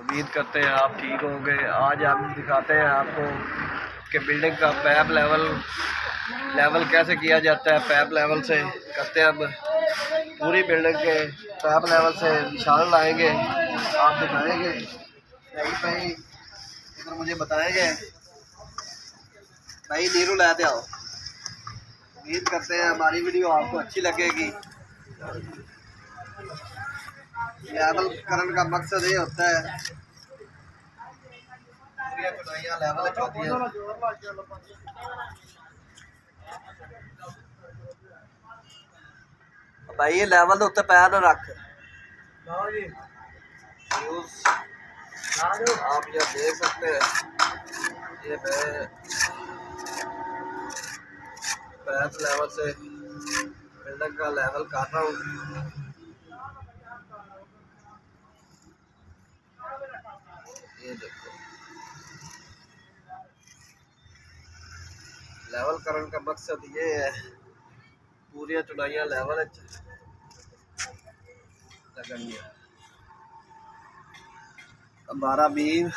उम्मीद करते हैं आप ठीक होंगे। आज हम दिखाते हैं आपको कि बिल्डिंग का पैप लेवल कैसे किया जाता है। पैप लेवल से करते हैं। अब पूरी बिल्डिंग के पैप लेवल से निशान लाएंगे, आप दिखाएंगे भाई इधर मुझे बताएंगे भाई नीरू लाते आओ। उम्मीद करते हैं हमारी वीडियो आपको अच्छी लगेगी। लेवल करने का मकसद ये होता है लेवल होती है। भाई ये लेवल उत्ते पैर न रख। आप ये देख सकते हैं, ये मैं पैप लेवल से बिल्डिंग का लेवल कर रहा हूँ। ये देखो लेवल करने का मकसद ये है, पूरी चुनाइयाँ लेवल लगनी है। हमारा बीम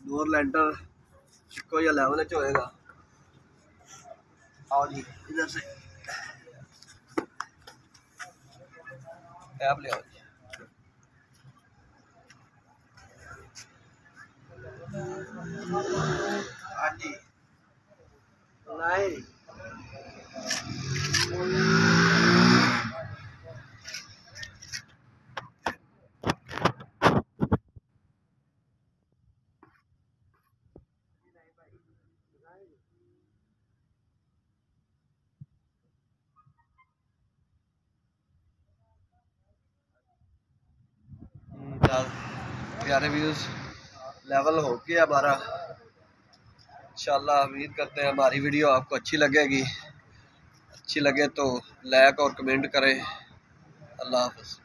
डोर लेंटर इसको या लेवल होएगा। आओ जी इधर से टैब ले आओ जी। हाँ जी नहीं प्यारे व्यूज़ लेवल हो गया हमारा। इंशाल्लाह उम्मीद करते हैं हमारी वीडियो आपको अच्छी लगेगी। अच्छी लगे तो लाइक और कमेंट करें। अल्लाह हाफ़िज़।